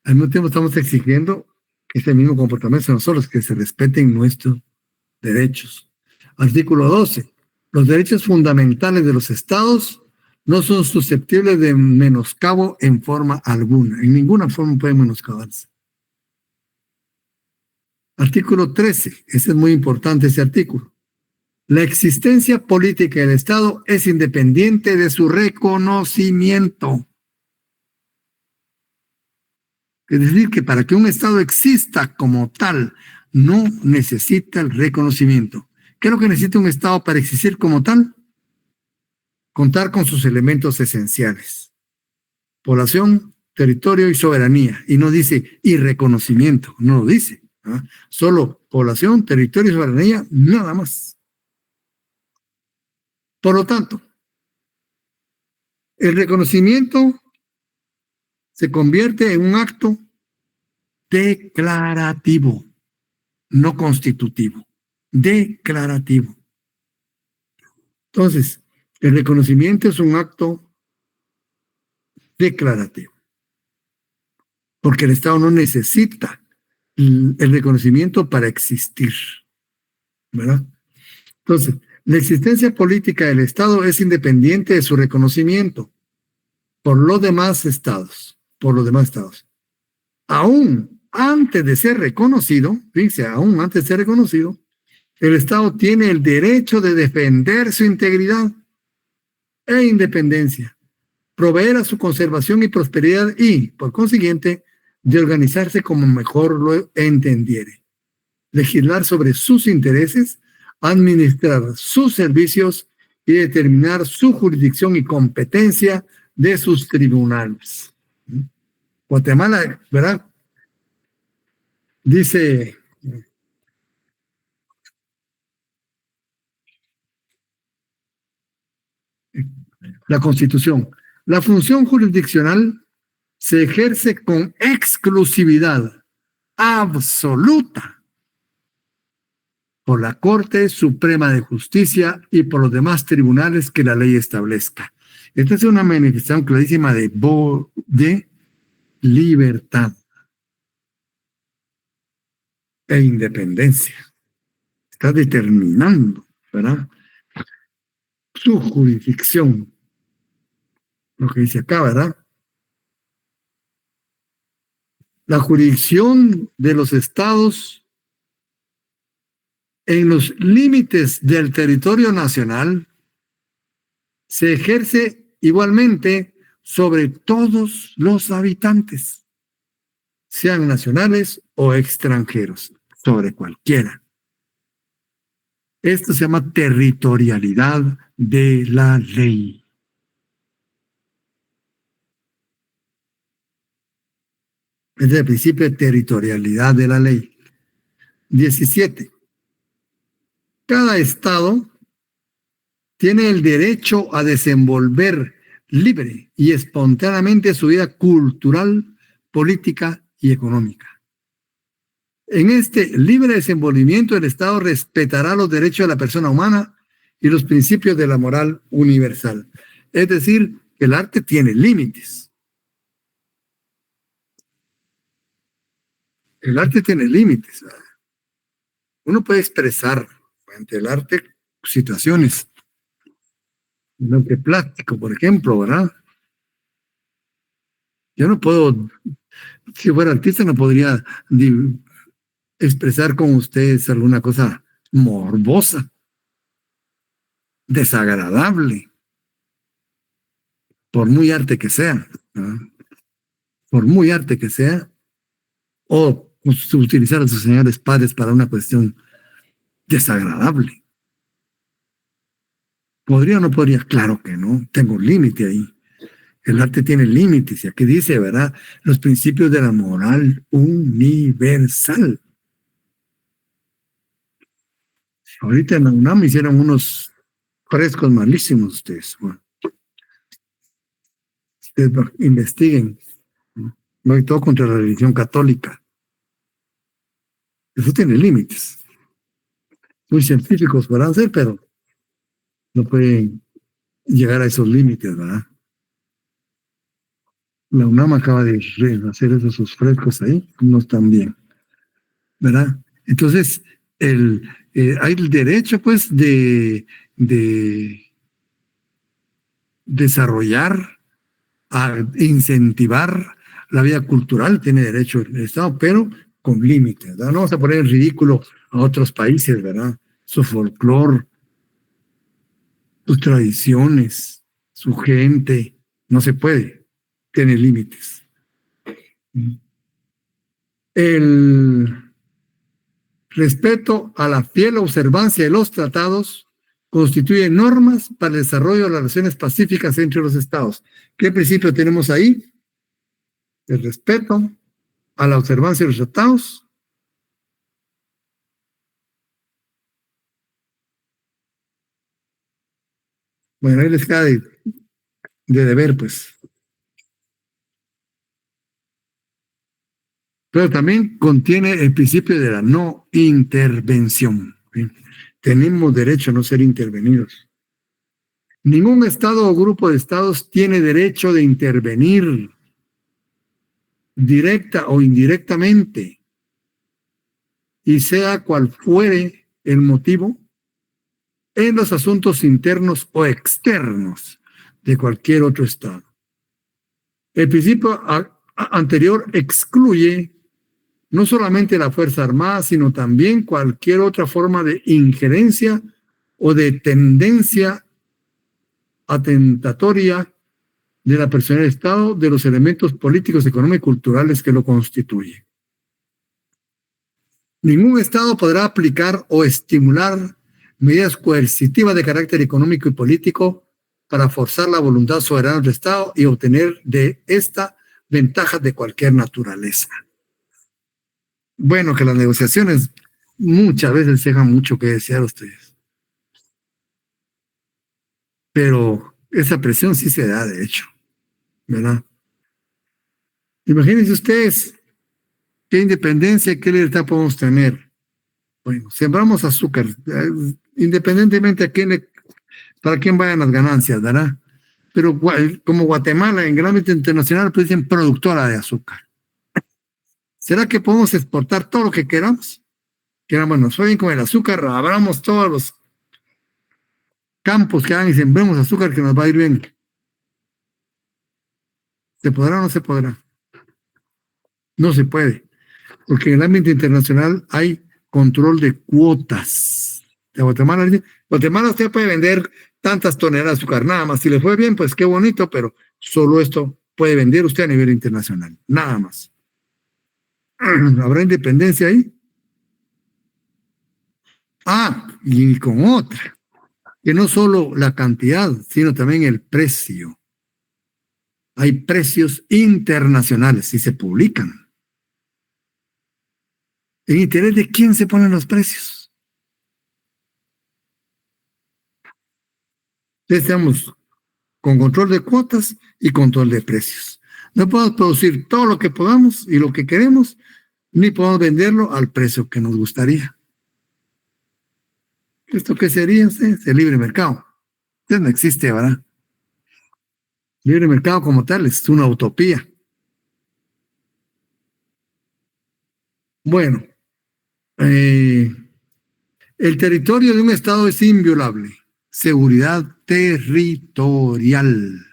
al mismo tiempo estamos exigiendo ese mismo comportamiento de nosotros, que se respeten nuestros derechos. Artículo 12. Los derechos fundamentales de los estados no son susceptibles de menoscabo en forma alguna. En ninguna forma pueden menoscabarse. Artículo 13. Ese es muy importante, ese artículo. La existencia política del Estado es independiente de su reconocimiento. Es decir, que para que un Estado exista como tal, no necesita el reconocimiento. ¿Qué es lo que necesita un Estado para existir como tal? Contar con sus elementos esenciales: población, territorio y soberanía. Y no dice y reconocimiento, no lo dice, ¿ah? Solo población, territorio y soberanía, nada más. Por lo tanto, el reconocimiento se convierte en un acto declarativo, no constitutivo, declarativo. Entonces, el reconocimiento es un acto declarativo, porque el Estado no necesita el reconocimiento para existir, ¿verdad? Entonces, la existencia política del Estado es independiente de su reconocimiento por los demás estados, Aún antes de ser reconocido, fíjense, aún antes de ser reconocido, el Estado tiene el derecho de defender su integridad e independencia, proveer a su conservación y prosperidad y, por consiguiente, de organizarse como mejor lo entendiere, legislar sobre sus intereses, administrar sus servicios y determinar su jurisdicción y competencia de sus tribunales. Guatemala, ¿verdad? Dice la Constitución: la función jurisdiccional se ejerce con exclusividad absoluta por la Corte Suprema de Justicia y por los demás tribunales que la ley establezca. Esta es una manifestación clarísima de libertad e independencia. Está determinando, ¿verdad?, su jurisdicción. Lo que dice acá, ¿verdad? La jurisdicción de los estados en los límites del territorio nacional se ejerce igualmente sobre todos los habitantes, sean nacionales o extranjeros, sobre cualquiera. Esto se llama territorialidad de la ley. Es el principio de territorialidad de la ley. 17. Cada estado tiene el derecho a desenvolver libre y espontáneamente su vida cultural, política y económica. En este libre desenvolvimiento, el Estado respetará los derechos de la persona humana y los principios de la moral universal. Es decir, el arte tiene límites. El arte tiene límites. ¿Verdad? Uno puede expresar ante el arte situaciones, lo que plástico, por ejemplo, ¿verdad? Yo no puedo, si fuera artista, no podría expresar con ustedes alguna cosa morbosa, desagradable, por muy arte que sea, ¿verdad? Por muy arte que sea, o utilizar a sus señores padres para una cuestión desagradable. ¿Podría o no podría? Claro que no, tengo un límite ahí. El arte tiene límites, y aquí dice, ¿verdad? Los principios de la moral universal. Ahorita en la UNAM hicieron unos frescos malísimos ustedes. Bueno, ustedes investiguen, ¿no? Y todo contra la religión católica. Eso tiene límites. Muy científicos podrán ser, pero no pueden llegar a esos límites, ¿verdad? La UNAM acaba de hacer esos frescos ahí, no están bien, ¿verdad? Entonces, hay el derecho, pues, de desarrollar, a incentivar la vida cultural, tiene derecho el Estado, pero con límites, ¿verdad? No vamos a poner en ridículo a otros países, ¿verdad? Su folclore, sus tradiciones, su gente, no se puede, tiene límites. El respeto a la fiel observancia de los tratados constituye normas para el desarrollo de las relaciones pacíficas entre los estados. ¿Qué principio tenemos ahí? El respeto a la observancia de los tratados. Bueno, ahí les queda de deber, pues. Pero también contiene el principio de la no intervención. ¿Sí? Tenemos derecho a no ser intervenidos. Ningún estado o grupo de estados tiene derecho de intervenir directa o indirectamente, y sea cual fuere el motivo, en los asuntos internos o externos de cualquier otro estado. El principio anterior excluye no solamente la Fuerza Armada, sino también cualquier otra forma de injerencia o de tendencia atentatoria de la personalidad del Estado, de los elementos políticos, económicos y culturales que lo constituyen. Ningún Estado podrá aplicar o estimular medidas coercitivas de carácter económico y político para forzar la voluntad soberana del Estado y obtener de esta ventajas de cualquier naturaleza. Bueno, que las negociaciones muchas veces dejan mucho que desear a ustedes. Pero esa presión sí se da, de hecho, ¿verdad? Imagínense ustedes qué independencia y qué libertad podemos tener. Bueno, sembramos azúcar, independientemente a quién, para quién vayan las ganancias, ¿verdad? Pero como Guatemala en el ámbito internacional, pues dicen productora de azúcar. ¿Será que podemos exportar todo lo que queramos? Queramos, nos fue bien con el azúcar, abramos todos los campos que hagan y sembremos azúcar que nos va a ir bien. ¿Se podrá o no se podrá? No se puede, porque en el ámbito internacional hay control de cuotas. De Guatemala dice, Guatemala usted puede vender tantas toneladas de azúcar, nada más. Si le fue bien, pues qué bonito, pero solo esto puede vender usted a nivel internacional, nada más. ¿Habrá independencia ahí? Ah, y con otra, que no solo la cantidad, sino también el precio. Hay precios internacionales y se publican. ¿En interés de quién se ponen los precios? Estamos con control de cuotas y control de precios. No podemos producir todo lo que podamos y lo que queremos, ni podemos venderlo al precio que nos gustaría. ¿Esto qué sería? Es el libre mercado. Entonces no existe, ¿verdad? libre mercado como tal es una utopía. Bueno, el territorio de un estado es inviolable. Seguridad territorial.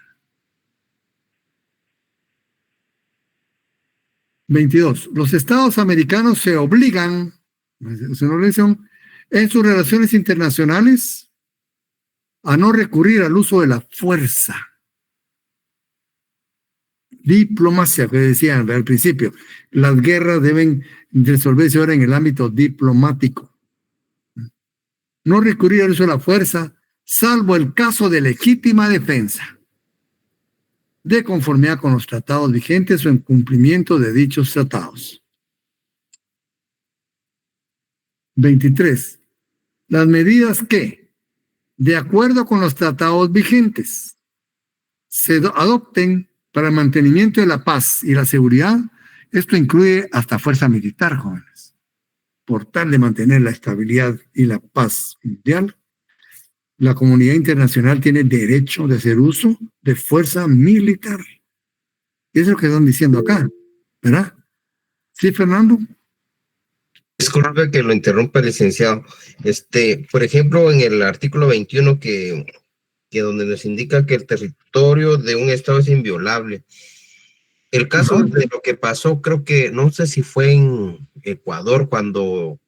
22. Los estados americanos se obligan, es una obligación, en sus relaciones internacionales a no recurrir al uso de la fuerza. Diplomacia, que decían al principio, las guerras deben resolverse ahora en el ámbito diplomático. No recurrir al uso de la fuerza, salvo el caso de legítima defensa, de conformidad con los tratados vigentes o en cumplimiento de dichos tratados. 23. Las medidas que, de acuerdo con los tratados vigentes, se adopten para el mantenimiento de la paz y la seguridad, esto incluye hasta fuerza militar, jóvenes, por tal de mantener la estabilidad y la paz mundial. La comunidad internacional tiene derecho de hacer uso de fuerza militar. Eso es lo que están diciendo acá, ¿verdad? ¿Sí, Fernando?
Disculpe que lo interrumpa, licenciado. Por ejemplo, en el artículo 21 que donde nos indica que el territorio de un estado es inviolable. El caso de lo que pasó, creo que, no sé si fue en Ecuador, cuando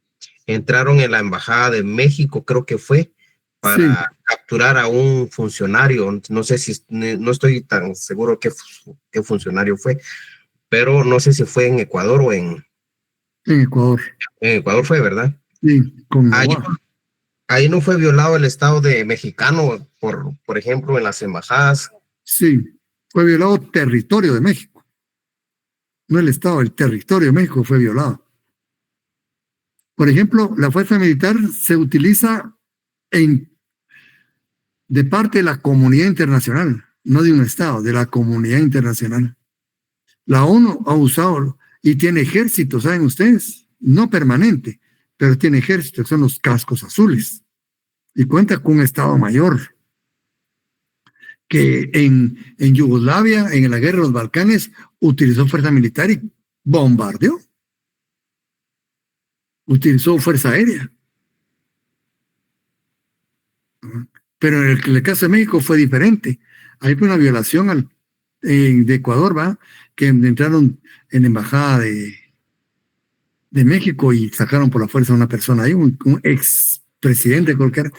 entraron en la embajada de México, creo que fue, para capturar a un funcionario. No sé si, no estoy tan seguro qué funcionario fue, pero no sé si fue en Ecuador o en
Ecuador.
En Ecuador fue, ¿verdad?
Sí, con
ahí no fue violado el Estado de mexicano, por ejemplo, en las embajadas.
Sí, fue violado territorio de México. No el Estado, el territorio de México fue violado. Por ejemplo, la fuerza militar se utiliza de parte de la comunidad internacional, no de un Estado, de la comunidad internacional. La ONU ha usado y tiene ejército, ¿saben ustedes? No permanente, pero tiene ejército, son los cascos azules. Y cuenta con un Estado mayor. Que en Yugoslavia, en la guerra de los Balcanes, utilizó fuerza militar y bombardeó. Utilizó fuerza aérea. Pero en el caso de México fue diferente. Hay una violación de Ecuador, ¿va? Que entraron en la embajada de México y sacaron por la fuerza a una persona ahí, un expresidente, creo que era.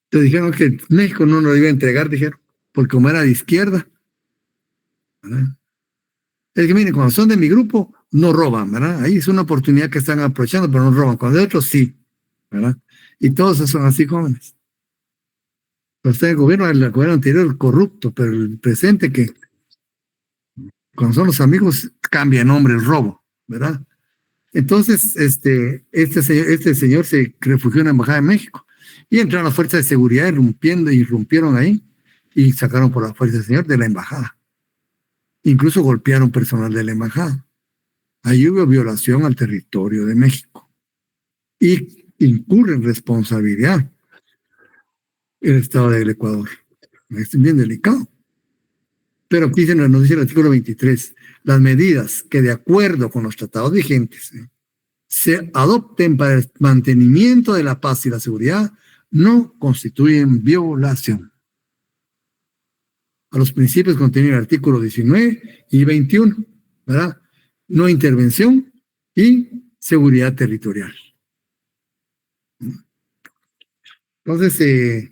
Entonces dijeron que México no lo iba a entregar, dijeron, porque como era de izquierda, ¿verdad? Es que miren, cuando son de mi grupo, no roban, ¿verdad? Ahí es una oportunidad que están aprovechando, pero no roban. Cuando de otros, sí, ¿verdad? Y todos son así jóvenes. Pues está el gobierno anterior corrupto, pero el presente que cuando son los amigos cambia el nombre, el robo, ¿verdad? Entonces, este señor se refugió en la Embajada de México y entraron las fuerzas de seguridad irrumpieron ahí y sacaron por la fuerza del señor de la embajada. Incluso golpearon personal de la embajada. Ahí hubo violación al territorio de México y incurre en responsabilidad el Estado del Ecuador. Es bien delicado. Pero aquí nos dice el artículo 23, las medidas que de acuerdo con los tratados vigentes se adopten para el mantenimiento de la paz y la seguridad no constituyen violación a los principios contenidos en el artículo 19 y 21, ¿verdad? No intervención y seguridad territorial. Entonces,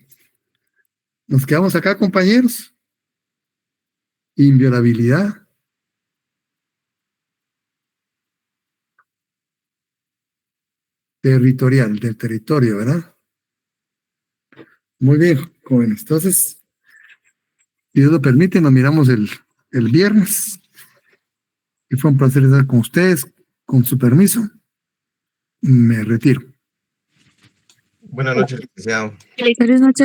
nos quedamos acá, compañeros. Inviolabilidad. Territorial, del territorio, ¿verdad? Muy bien, jóvenes. Entonces, si Dios lo permite, nos miramos el viernes. Y fue un placer estar con ustedes. Con su permiso, me retiro.
Buenas noches, licenciado.
Buenas noches.